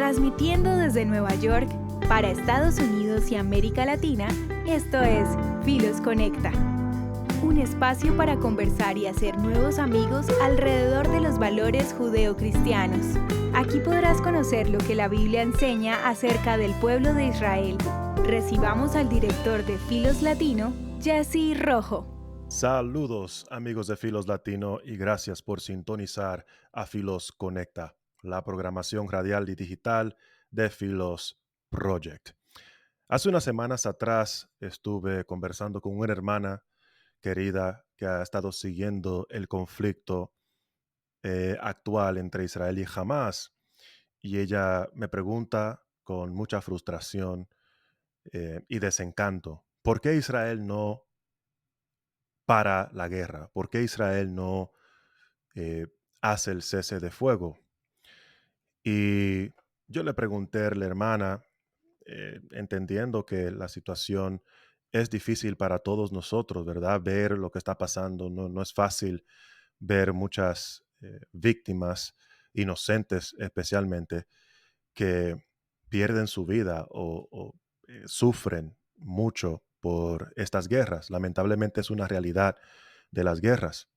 Transmitiendo desde Nueva York para Estados Unidos y América Latina, esto es Filos Conecta. Un espacio para conversar y hacer nuevos amigos alrededor de los valores judeocristianos. Aquí podrás conocer lo que la Biblia enseña acerca del pueblo de Israel. Recibamos al director de Filos Latino, Jesse Rojo. Saludos amigos de Filos Latino y gracias por sintonizar a Filos Conecta, la programación radial y digital de Filos Project. Hace unas semanas atrás estuve conversando con una hermana querida que ha estado siguiendo el conflicto actual entre Israel y Hamás, y ella me pregunta con mucha frustración y desencanto, ¿por qué Israel no para la guerra? ¿Por qué Israel no eh, hace el cese de fuego? Y yo le pregunté a la hermana, entendiendo que la situación es difícil para todos nosotros, ¿verdad? Ver lo que está pasando, no es fácil ver muchas víctimas inocentes especialmente que pierden su vida o sufren mucho por estas guerras. Lamentablemente es una realidad de las guerras.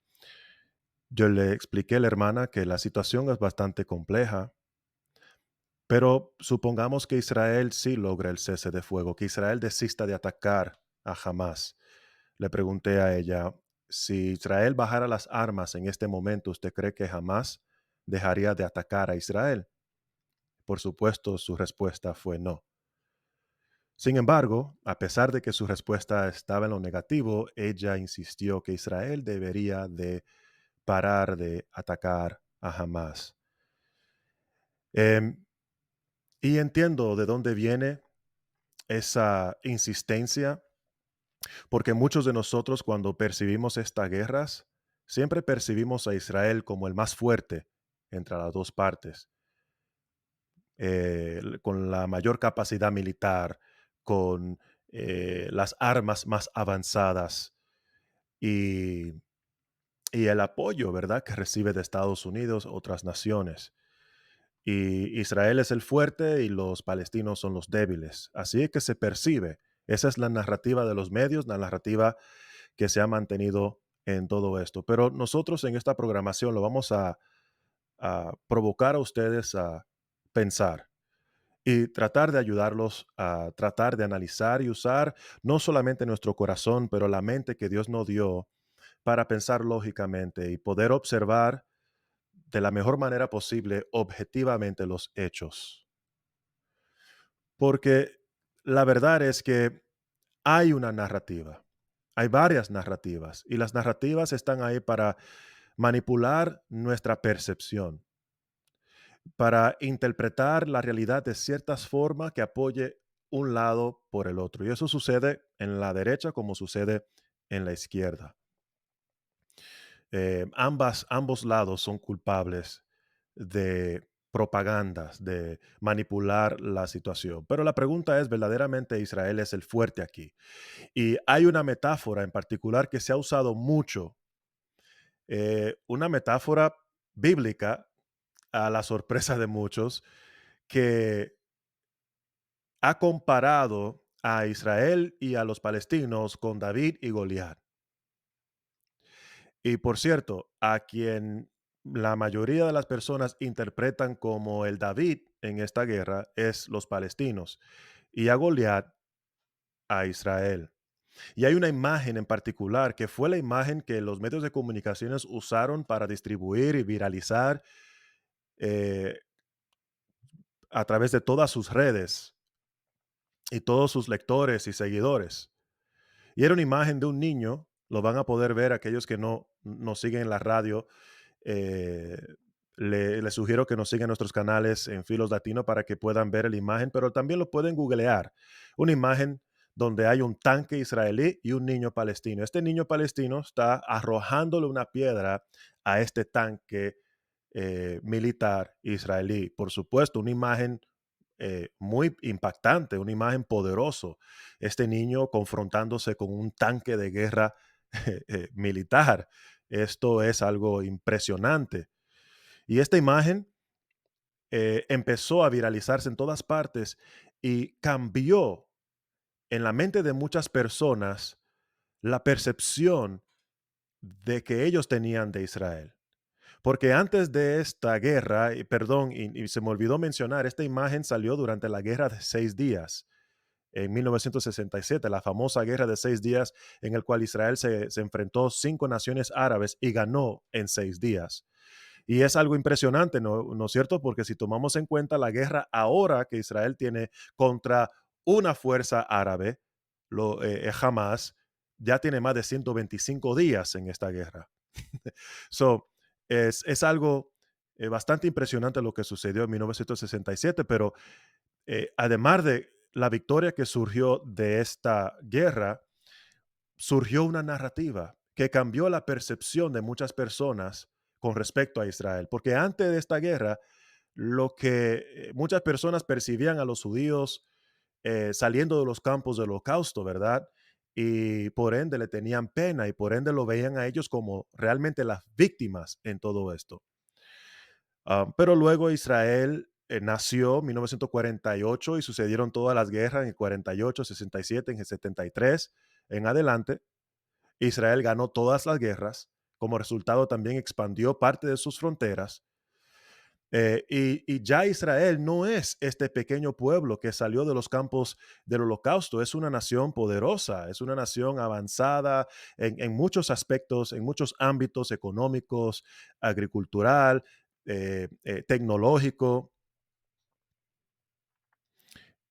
Yo le expliqué a la hermana que la situación es bastante compleja, pero supongamos que Israel sí logra el cese de fuego, que Israel desista de atacar a Hamas. Le pregunté a ella, si Israel bajara las armas en este momento, ¿usted cree que Hamas dejaría de atacar a Israel? Por supuesto, su respuesta fue no. Sin embargo, a pesar de que su respuesta estaba en lo negativo, ella insistió que Israel debería de parar de atacar a Hamas. Em, y entiendo de dónde viene esa insistencia, porque muchos de nosotros cuando percibimos estas guerras, siempre percibimos a Israel como el más fuerte entre las dos partes, con la mayor capacidad militar, con las armas más avanzadas y, y el apoyo, ¿verdad?, que recibe de Estados Unidos, otras naciones. Y Israel es el fuerte y los palestinos son los débiles. Así es que se percibe. Esa es la narrativa de los medios, la narrativa que se ha mantenido en todo esto. Pero nosotros en esta programación lo vamos a provocar a ustedes a pensar y tratar de ayudarlos a tratar de analizar y usar no solamente nuestro corazón, pero la mente que Dios nos dio para pensar lógicamente y poder observar de la mejor manera posible objetivamente los hechos. Porque la verdad es que hay una narrativa, hay varias narrativas y las narrativas están ahí para manipular nuestra percepción, para interpretar la realidad de ciertas formas que apoye un lado por el otro. Y eso sucede en la derecha como sucede en la izquierda. Ambos lados son culpables de propagandas, de manipular la situación. Pero la pregunta es, ¿verdaderamente Israel es el fuerte aquí? Y hay una metáfora en particular que se ha usado mucho, una metáfora bíblica a la sorpresa de muchos, que ha comparado a Israel y a los palestinos con David y Goliat. Y por cierto, a quien la mayoría de las personas interpretan como el David en esta guerra es los palestinos y a Goliat a Israel. Y hay una imagen en particular que fue la imagen que los medios de comunicaciones usaron para distribuir y viralizar eh, a través de todas sus redes y todos sus lectores y seguidores. Y era una imagen de un niño, lo van a poder ver aquellos que no nos siguen en la radio. eh, les sugiero que nos sigan nuestros canales en Filos Latino para que puedan ver la imagen, pero también lo pueden googlear. Una imagen donde hay un tanque israelí y un niño palestino. Este niño palestino está arrojándole una piedra a este tanque militar israelí. Por supuesto, una imagen muy impactante, una imagen poderoso. Este niño confrontándose con un tanque de guerra militar. Esto es algo impresionante. Y esta imagen empezó a viralizarse en todas partes y cambió en la mente de muchas personas la percepción de que ellos tenían de Israel. Porque antes de esta guerra, y perdón, y se me olvidó mencionar, esta imagen salió durante la Guerra de 6 días, en 1967, la famosa Guerra de 6 días, en el cual Israel se enfrentó 5 naciones árabes y ganó en 6 días. Y es algo impresionante, ¿no es cierto? Porque si tomamos en cuenta la guerra ahora que Israel tiene contra una fuerza árabe, Hamas, ya tiene más de 125 días en esta guerra. So, es algo bastante impresionante lo que sucedió en 1967, pero además de la victoria que surgió de esta guerra, surgió una narrativa que cambió la percepción de muchas personas con respecto a Israel, porque antes de esta guerra, lo que muchas personas percibían a los judíos saliendo de los campos del holocausto, ¿verdad? Y por ende le tenían pena y por ende lo veían a ellos como realmente las víctimas en todo esto. Pero luego Israel nació en 1948 y sucedieron todas las guerras en el 48, 67, en el 73 en adelante. Israel ganó todas las guerras. Como resultado también expandió parte de sus fronteras. Y ya Israel no es este pequeño pueblo que salió de los campos del holocausto, es una nación poderosa, es una nación avanzada en muchos aspectos, en muchos ámbitos económicos, agricultural, tecnológico,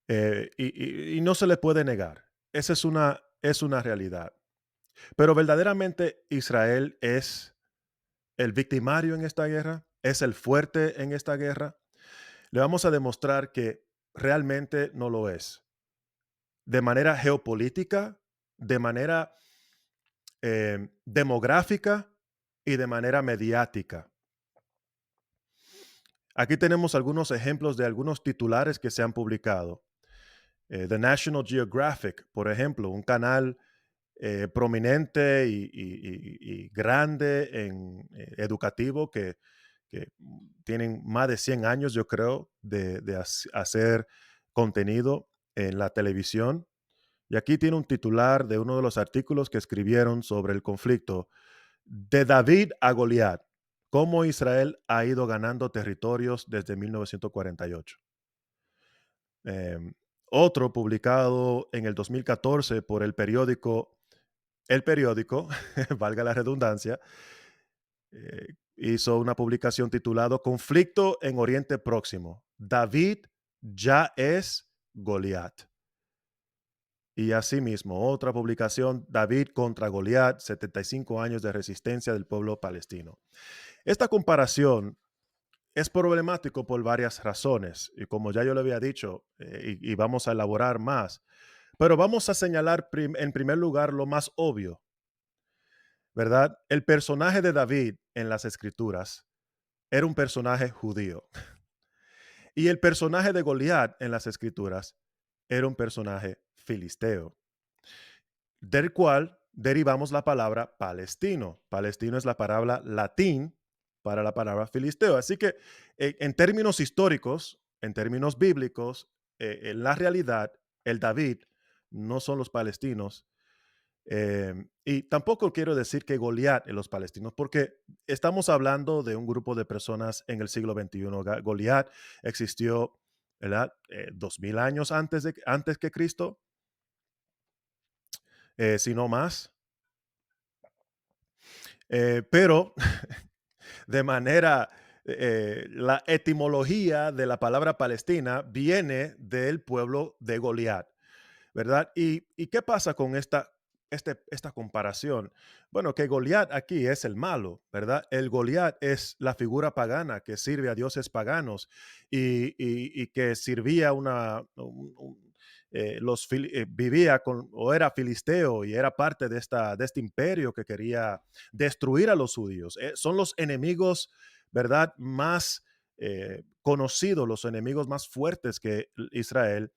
y no se le puede negar. Esa es una realidad. Pero verdaderamente Israel es el victimario en esta guerra, es el fuerte en esta guerra. Le vamos a demostrar que realmente no lo es. De manera geopolítica, de manera demográfica y de manera mediática. Aquí tenemos algunos ejemplos de algunos titulares que se han publicado. The National Geographic, por ejemplo, un canal prominente y grande educativo que tienen más de 100 años, yo creo, de hacer contenido en la televisión. Y aquí tiene un titular de uno de los artículos que escribieron sobre el conflicto de David a Goliat, cómo Israel ha ido ganando territorios desde 1948. Em, Otro publicado en el 2014 por El Periódico, valga la redundancia, hizo una publicación titulado Conflicto en Oriente Próximo. David ya es Goliat. Y asimismo, otra publicación, David contra Goliat, 75 años de resistencia del pueblo palestino. Esta comparación es problemático por varias razones, y como ya yo le había dicho, y vamos a elaborar más, pero vamos a señalar en primer lugar lo más obvio, ¿verdad? El personaje de David en las escrituras era un personaje judío. Y el personaje de Goliat en las escrituras era un personaje filisteo, del cual derivamos la palabra palestino. Palestino es la palabra latín para la palabra filisteo. Así que en términos históricos, en términos bíblicos, en la realidad, el David no son los palestinos. Y tampoco quiero decir que Goliat en los palestinos, porque estamos hablando de un grupo de personas en el siglo XXI. Goliat existió, ¿verdad? 2000 años antes que Cristo, si no más. Pero de manera, la etimología de la palabra Palestina viene del pueblo de Goliat, ¿verdad? ¿Y qué pasa con esta comparación? Bueno, que Goliat aquí es el malo, ¿verdad? El Goliat es la figura pagana que sirve a dioses paganos y que servía vivía o era filisteo y era parte de este imperio que quería destruir a los judíos. Son los enemigos, ¿verdad? Más conocidos, los enemigos más fuertes que Israel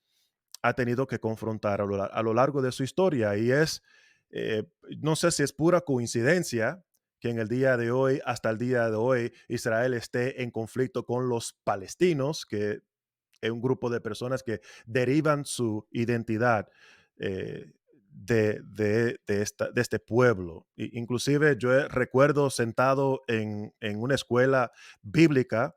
ha tenido que confrontar a lo largo de su historia y es, no sé si es pura coincidencia que en el día de hoy, hasta el día de hoy, Israel esté en conflicto con los palestinos, que es un grupo de personas que derivan su identidad de este pueblo. Inclusive yo recuerdo sentado en una escuela bíblica,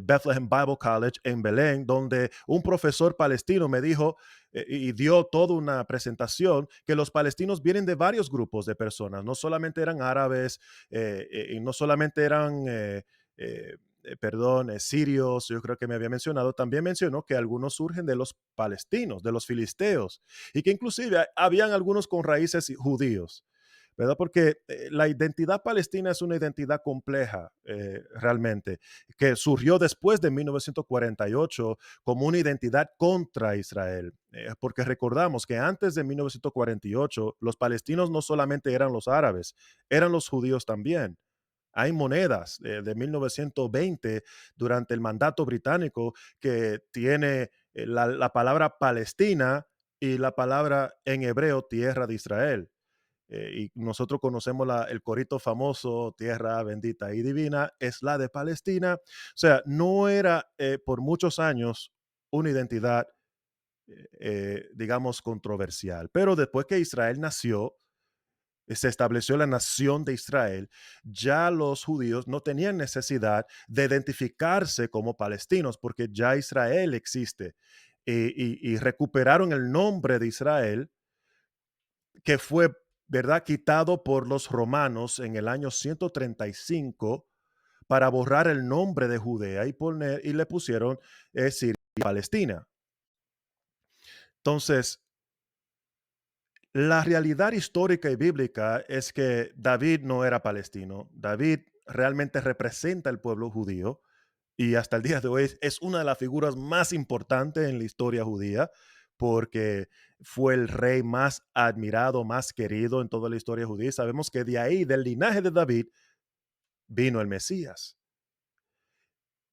Bethlehem Bible College en Belén, donde un profesor palestino me dijo y dio toda una presentación que los palestinos vienen de varios grupos de personas, no solamente eran árabes y no solamente eran eh, perdón, sirios, yo creo que me había mencionado, también mencionó que algunos surgen de los palestinos, de los filisteos, y que inclusive habían algunos con raíces judíos, ¿verdad? Porque la identidad palestina es una identidad compleja realmente, que surgió después de 1948 como una identidad contra Israel, porque recordamos que antes de 1948 los palestinos no solamente eran los árabes, eran los judíos también. Hay monedas de 1920 durante el mandato británico que tiene la palabra Palestina y la palabra en hebreo tierra de Israel. Y nosotros conocemos el corito famoso, tierra bendita y divina, es la de Palestina. O sea, no era por muchos años una identidad, digamos, controversial. Pero después que Israel nació, se estableció la nación de Israel, ya los judíos no tenían necesidad de identificarse como palestinos porque ya Israel existe y recuperaron el nombre de Israel que fue, ¿verdad?, quitado por los romanos en el año 135 para borrar el nombre de Judea y le pusieron Siria y Palestina. Entonces, la realidad histórica y bíblica es que David no era palestino. David realmente representa al pueblo judío y hasta el día de hoy es una de las figuras más importantes en la historia judía porque fue el rey más admirado, más querido en toda la historia judía. Sabemos que de ahí, del linaje de David, vino el Mesías.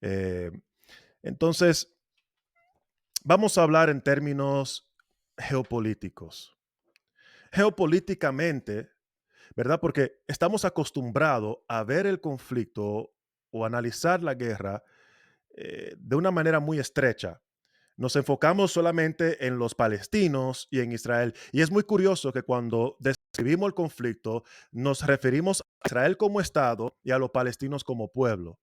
Eh, entonces, vamos a hablar en términos geopolíticos. Geopolíticamente, ¿verdad? Porque estamos acostumbrados a ver el conflicto o analizar la guerra de una manera muy estrecha. Nos enfocamos solamente en los palestinos y en Israel. Y es muy curioso que cuando describimos el conflicto, nos referimos a Israel como Estado y a los palestinos como pueblo.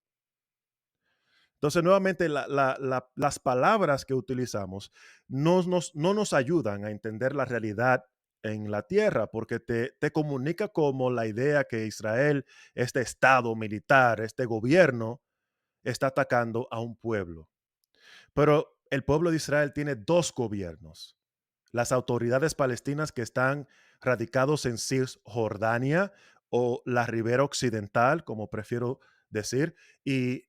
Entonces, nuevamente, las palabras que utilizamos no nos ayudan a entender la realidad en la tierra, porque te comunica como la idea que Israel, este Estado militar, este gobierno, está atacando a un pueblo. Pero el pueblo de Israel tiene dos gobiernos. Las autoridades palestinas que están radicados en Cisjordania o la ribera occidental, como prefiero decir, y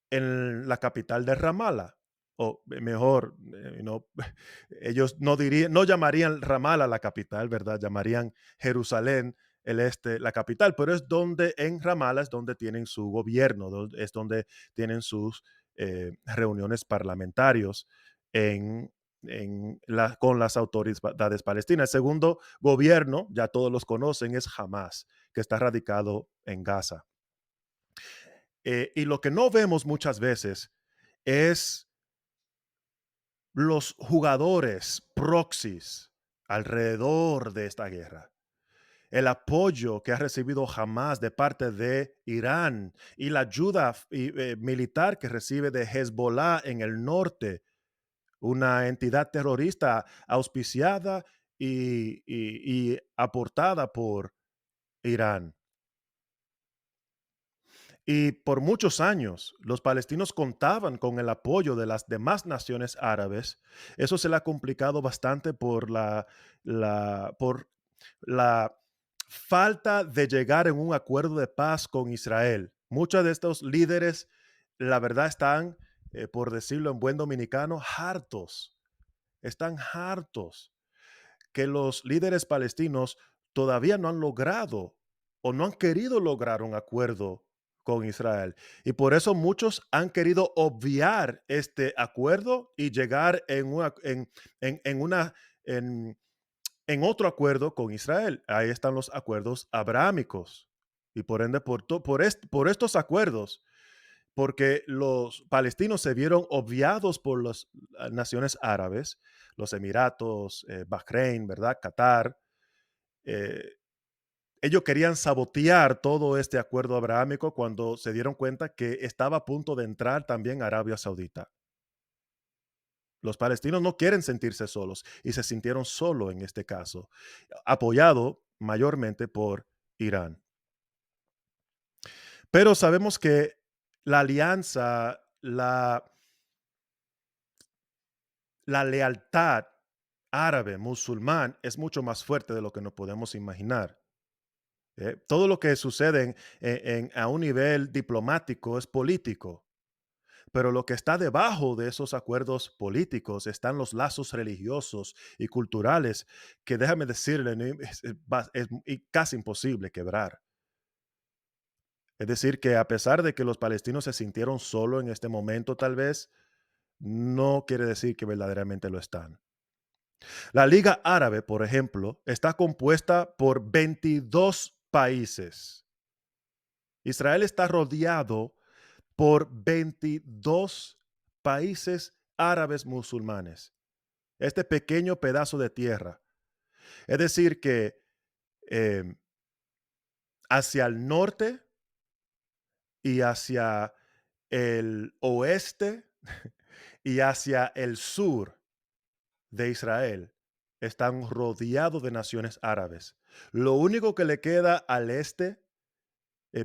en la capital de Ramallah, o mejor, ellos no llamarían Ramallah la capital, ¿verdad? Llamarían Jerusalén el este la capital, pero es donde en Ramallah es donde tienen su gobierno, es donde tienen sus reuniones parlamentarios con las autoridades palestinas. El segundo gobierno, ya todos los conocen, es Hamas, que está radicado en Gaza. Y lo que no vemos muchas veces es los jugadores proxies alrededor de esta guerra. El apoyo que ha recibido Hamas de parte de Irán y la ayuda militar que recibe de Hezbollah en el norte, una entidad terrorista auspiciada y aportada por Irán. Y por muchos años los palestinos contaban con el apoyo de las demás naciones árabes. Eso se le ha complicado bastante por la falta de llegar en un acuerdo de paz con Israel. Muchos de estos líderes, la verdad, están, por decirlo en buen dominicano, hartos. Están hartos que los líderes palestinos todavía no han logrado o no han querido lograr un acuerdo con Israel. Y por eso muchos han querido obviar este acuerdo y llegar en otro acuerdo con Israel. Ahí están los acuerdos abrahámicos. y por ende por estos acuerdos, porque los palestinos se vieron obviados por las naciones árabes, los Emiratos, Bahrein, ¿verdad? Qatar. eh, Ellos querían sabotear todo este acuerdo abrahámico cuando se dieron cuenta que estaba a punto de entrar también Arabia Saudita. Los palestinos no quieren sentirse solos y se sintieron solos en este caso, apoyado mayormente por Irán. Pero sabemos que la alianza, la lealtad árabe, musulmán, es mucho más fuerte de lo que nos podemos imaginar. Todo lo que sucede a un nivel diplomático es político, pero lo que está debajo de esos acuerdos políticos están los lazos religiosos y culturales que déjame decirle, ¿no? Es casi imposible quebrar. Es decir, que a pesar de que los palestinos se sintieron solo en este momento, tal vez, no quiere decir que verdaderamente lo están. La Liga Árabe, por ejemplo, está compuesta por 22 países. Israel está rodeado por 22 países árabes musulmanes. Este pequeño pedazo de tierra. Es decir, que eh, hacia el norte y hacia el oeste y hacia el sur de Israel están rodeados de naciones árabes. Lo único que le queda al este,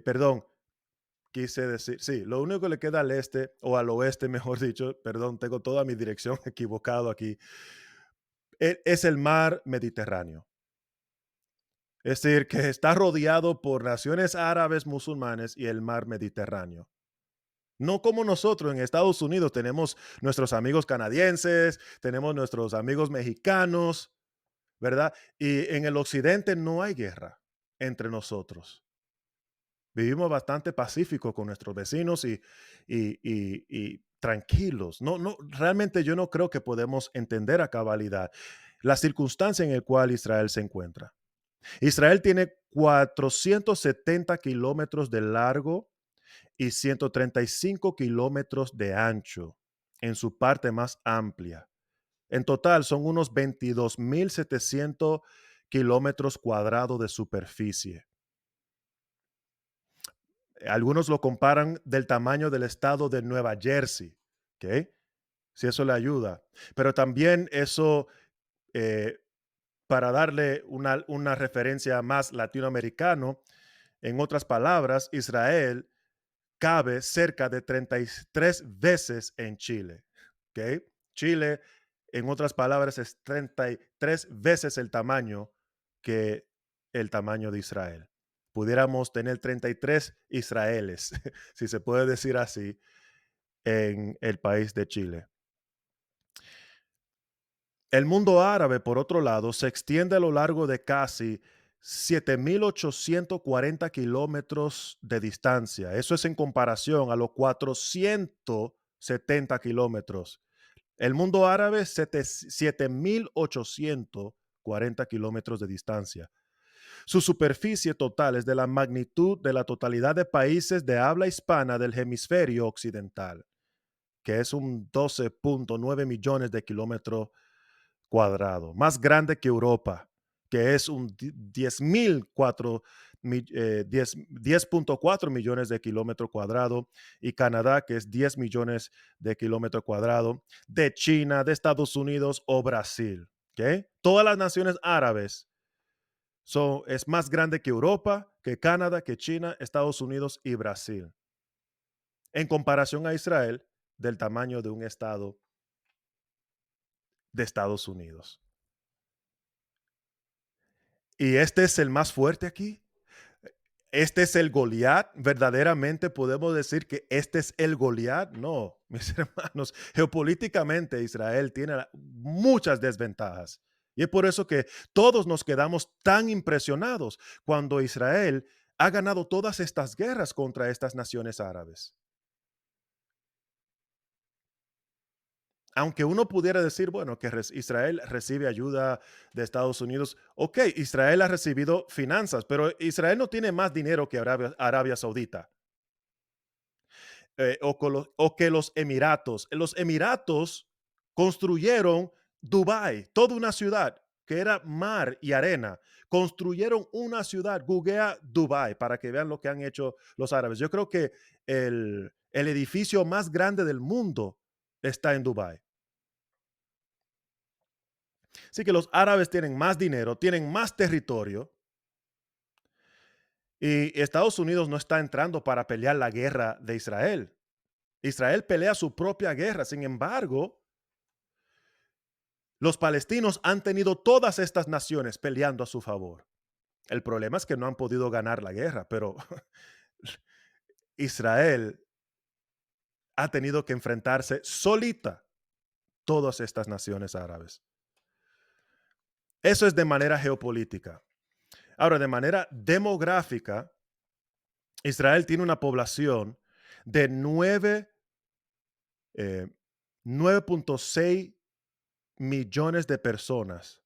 perdón, quise decir, sí, lo único que le queda al este o al oeste, mejor dicho, perdón, tengo toda mi dirección equivocado aquí, es el mar Mediterráneo. Es decir, que está rodeado por naciones árabes musulmanes y el mar Mediterráneo. No como nosotros en Estados Unidos tenemos nuestros amigos canadienses, tenemos nuestros amigos mexicanos, ¿verdad? Y en el occidente no hay guerra entre nosotros. Vivimos bastante pacíficos con nuestros vecinos y tranquilos. No, no, realmente yo no creo que podemos entender a cabalidad la circunstancia en la cual Israel se encuentra. Israel tiene 470 kilómetros de largo y 135 kilómetros de ancho en su parte más amplia. En total son unos 22.700 kilómetros cuadrados de superficie. Algunos lo comparan del tamaño del estado de Nueva Jersey, ¿ok? Si eso le ayuda. Pero también eso, eh, para darle una referencia más latinoamericano, en otras palabras, Israel cabe cerca de 33 veces en Chile, ¿ok? Chile, en otras palabras, es 33 veces el tamaño que el tamaño de Israel. Pudiéramos tener 33 Israeles, si se puede decir así, en el país de Chile. El mundo árabe, por otro lado, se extiende a lo largo de casi 7.840 kilómetros de distancia. Eso es en comparación a los 470 kilómetros. El mundo árabe, 7.840 kilómetros de distancia. Su superficie total es de la magnitud de la totalidad de países de habla hispana del hemisferio occidental, que es un 12.9 millones de kilómetros cuadrados, más grande que Europa, que es un 10.4 millones de kilómetros cuadrados, y Canadá, que es 10 millones de kilómetros cuadrados, de China, de Estados Unidos o Brasil. ¿Okay? Todas las naciones árabes es más grande que Europa, que Canadá, que China, Estados Unidos y Brasil. En comparación a Israel, del tamaño de un estado de Estados Unidos. Y este es el más fuerte aquí. Este es el Goliat. ¿Verdaderamente podemos decir que este es el Goliat? No, mis hermanos. Geopolíticamente Israel tiene muchas desventajas. Y es por eso que todos nos quedamos tan impresionados cuando Israel ha ganado todas estas guerras contra estas naciones árabes. aunque uno pudiera decir, bueno, que Israel recibe ayuda de Estados Unidos, ok, Israel ha recibido finanzas, pero Israel no tiene más dinero que Arabia Saudita o que los Emiratos. Los Emiratos construyeron Dubái, toda una ciudad que era mar y arena. Construyeron una ciudad, googlea Dubái, para que vean lo que han hecho los árabes. Yo creo que el edificio más grande del mundo está en Dubái. Así que los árabes tienen más dinero, tienen más territorio y Estados Unidos no está entrando para pelear la guerra de Israel. Israel pelea su propia guerra. Sin embargo, los palestinos han tenido todas estas naciones peleando a su favor. El problema es que no han podido ganar la guerra, pero Israel ha tenido que enfrentarse solita todas estas naciones árabes. Eso es de manera geopolítica. Ahora, de manera demográfica, Israel tiene una población de 9.6 millones de personas.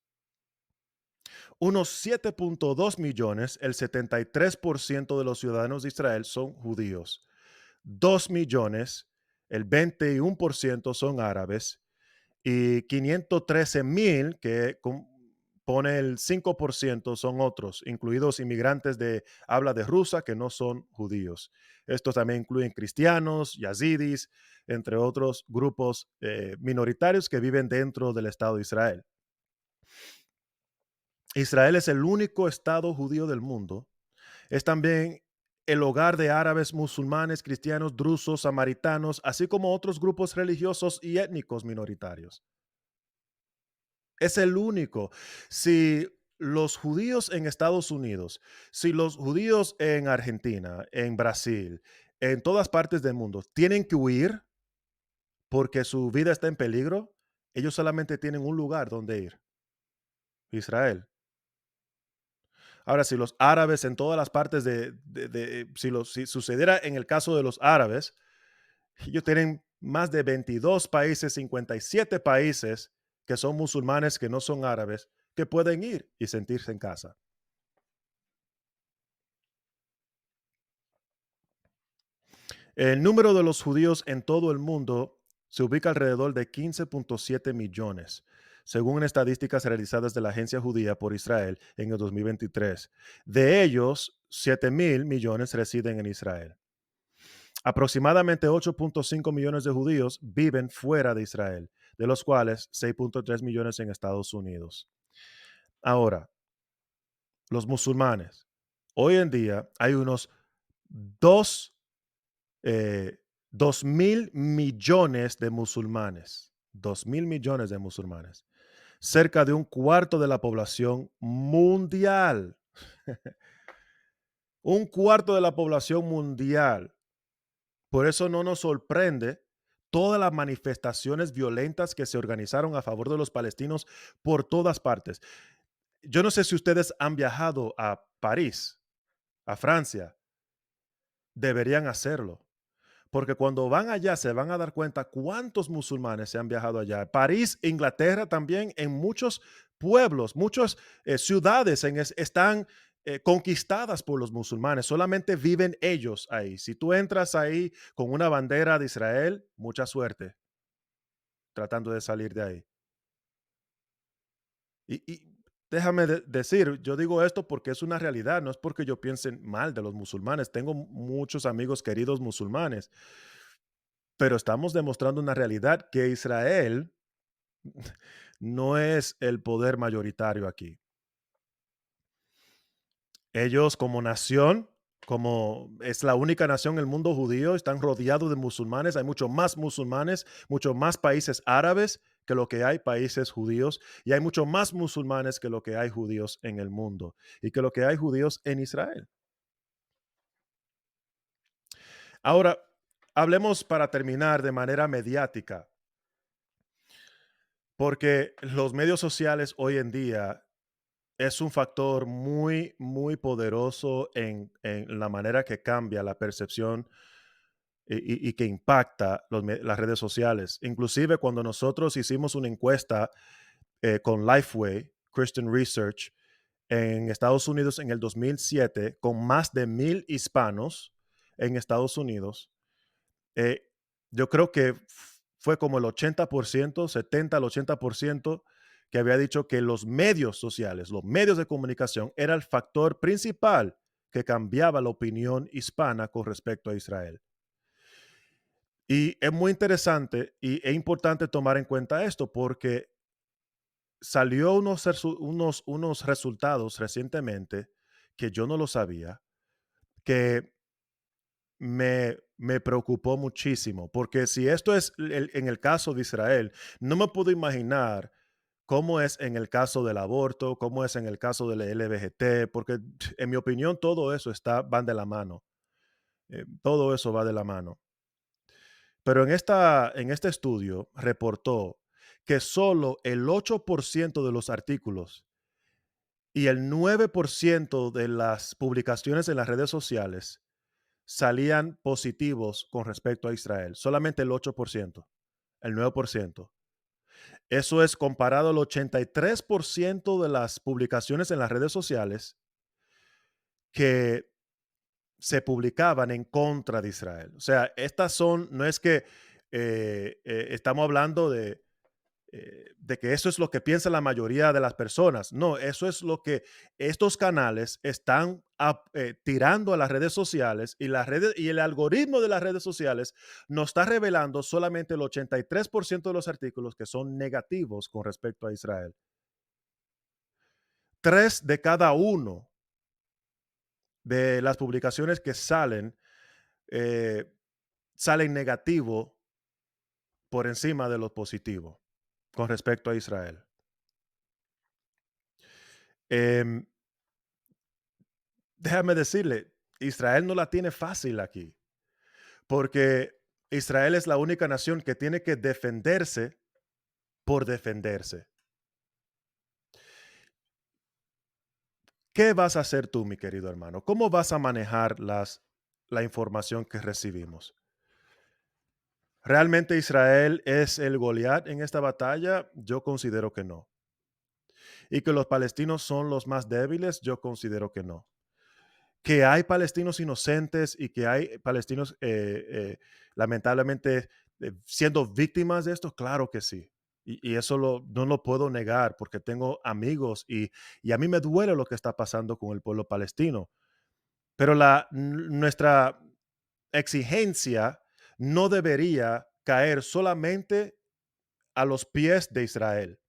Unos 7.2 millones, el 73% de los ciudadanos de Israel son judíos. 2 millones, el 21% son árabes y 513,000, que pone el 5%, son otros, incluidos inmigrantes de habla de rusa que no son judíos. Estos también incluyen cristianos, yazidis, entre otros grupos minoritarios que viven dentro del Estado de Israel. Israel es el único estado judío del mundo. Es también el hogar de árabes, musulmanes, cristianos, drusos, samaritanos, así como otros grupos religiosos y étnicos minoritarios. Es el único. Si los judíos en Estados Unidos, si los judíos en Argentina, en Brasil, en todas partes del mundo tienen que huir porque su vida está en peligro, ellos solamente tienen un lugar donde ir: Israel. Ahora, si los árabes en todas las partes si sucediera en el caso de los árabes, ellos tienen más de 22 países, 57 países que son musulmanes, que no son árabes, que pueden ir y sentirse en casa. El número de los judíos en todo el mundo se ubica alrededor de 15.7 millones, según estadísticas realizadas de la Agencia Judía por Israel en el 2023. De ellos, 7,000 millones residen en Israel. Aproximadamente 8.5 millones de judíos viven fuera de Israel, de los cuales 6.3 millones en Estados Unidos. Ahora, los musulmanes. Hoy en día hay unos 2 eh, 2,000 millones de musulmanes. 2,000 millones de musulmanes. Cerca de un cuarto de la población mundial. Un cuarto de la población mundial. Por eso no nos sorprende todas las manifestaciones violentas que se organizaron a favor de los palestinos por todas partes. Yo no sé si ustedes han viajado a París, a Francia. Deberían hacerlo. Porque cuando van allá se van a dar cuenta cuántos musulmanes se han viajado allá. París, Inglaterra también, en muchos pueblos, muchas ciudades están conquistadas por los musulmanes. Solamente viven ellos ahí. Si tú entras ahí con una bandera de Israel, mucha suerte tratando de salir de ahí. Y déjame decir, yo digo esto porque es una realidad, no es porque yo piense mal de los musulmanes. Tengo muchos amigos queridos musulmanes, pero estamos demostrando una realidad, que Israel no es el poder mayoritario aquí. Ellos, como nación, como es la única nación en el mundo judío, están rodeados de musulmanes. Hay mucho más musulmanes, mucho más países árabes que lo que hay países judíos, y hay mucho más musulmanes que lo que hay judíos en el mundo y que lo que hay judíos en Israel. Ahora, hablemos para terminar de manera mediática, porque los medios sociales hoy en día es un factor muy, muy poderoso en la manera que cambia la percepción y que impacta las redes sociales. Inclusive cuando nosotros hicimos una encuesta con Lifeway, Christian Research, en Estados Unidos en el 2007, con más de 1,000 hispanos en Estados Unidos, eh, yo creo que fue como el 80%, 70 al 80%, que había dicho que los medios sociales, los medios de comunicación, era el factor principal que cambiaba la opinión hispana con respecto a Israel. Y es muy interesante y es importante tomar en cuenta esto porque salió unos resultados recientemente que yo no lo sabía, que me preocupó muchísimo, porque si esto es en el caso de Israel, no me puedo imaginar cómo es en el caso del aborto, cómo es en el caso del LBGT, porque en mi opinión todo eso van de la mano, todo eso va de la mano. Pero en este estudio reportó que solo el 8% de los artículos y el 9% de las publicaciones en las redes sociales salían positivos con respecto a Israel. Solamente el 8%, el 9%. Eso es comparado al 83% de las publicaciones en las redes sociales que se publicaban en contra de Israel. O sea, no es que estamos hablando de que eso es lo que piensa la mayoría de las personas. No, eso es lo que estos canales están tirando a las redes sociales y el algoritmo de las redes sociales nos está revelando solamente el 83% de los artículos que son negativos con respecto a Israel. 3 de cada 1 de las publicaciones que salen negativo por encima de lo positivo con respecto a Israel. Em, Déjame decirle, Israel no la tiene fácil aquí, porque Israel es la única nación que tiene que defenderse por defenderse. ¿Qué vas a hacer tú, mi querido hermano? ¿Cómo vas a manejar la información que recibimos? ¿Realmente Israel es el Goliat en esta batalla? Yo considero que no. ¿Y que los palestinos son los más débiles? Yo considero que no. ¿Que hay palestinos inocentes y que hay palestinos lamentablemente siendo víctimas de esto? Claro que sí. Y eso no lo puedo negar porque tengo amigos y a mí me duele lo que está pasando con el pueblo palestino. Pero nuestra exigencia no debería caer solamente a los pies de Israel,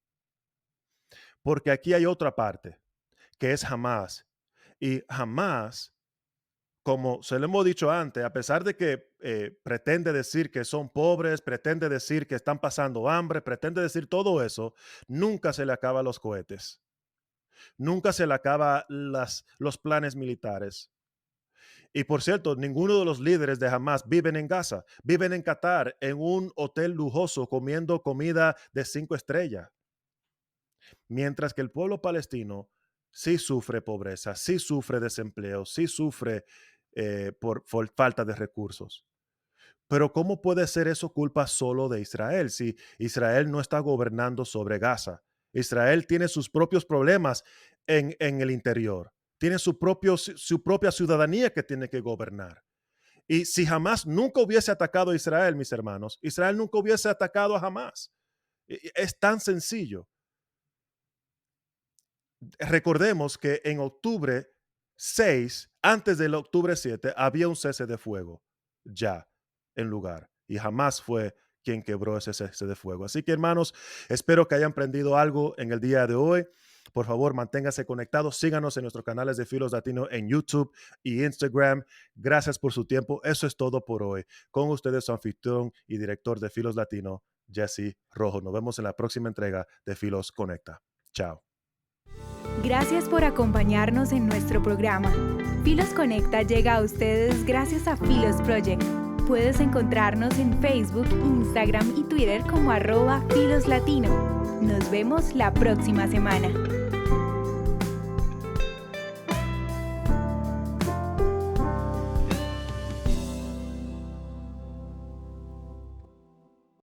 porque aquí hay otra parte, que es Hamás. Y Hamás, como se lo hemos dicho antes, a pesar de que pretende decir que son pobres, pretende decir que están pasando hambre, pretende decir todo eso, nunca se le acaban los cohetes, nunca se le acaban los planes militares. Y por cierto, ninguno de los líderes de Hamas viven en Gaza, viven en Qatar, en un hotel lujoso, comiendo comida de 5 estrellas. Mientras que el pueblo palestino sí sufre pobreza, sí sufre desempleo, sí sufre por falta de recursos. Pero ¿cómo puede ser eso culpa solo de Israel si Israel no está gobernando sobre Gaza? Israel tiene sus propios problemas en el interior, tiene su propia ciudadanía que tiene que gobernar. Y si Hamás nunca hubiese atacado a Israel, mis hermanos, Israel nunca hubiese atacado a Hamás. Es tan sencillo. Recordemos que en octubre 6, antes del octubre 7, había un cese de fuego ya en lugar y jamás fue quien quebró ese cese de fuego. Así que, hermanos, espero que hayan aprendido algo en el día de hoy. Por favor, manténganse conectados, síganos en nuestros canales de Filos Latino en YouTube y Instagram. Gracias por su tiempo. Eso es todo por hoy. Con ustedes, su anfitrión y director de Filos Latino, Jesse Rojo. Nos vemos en la próxima entrega de Filos Conecta. Chao. Gracias por acompañarnos en nuestro programa. Filos Conecta llega a ustedes gracias a Filos Project. Puedes encontrarnos en Facebook, Instagram y Twitter como @FilosLatino. Nos vemos la próxima semana.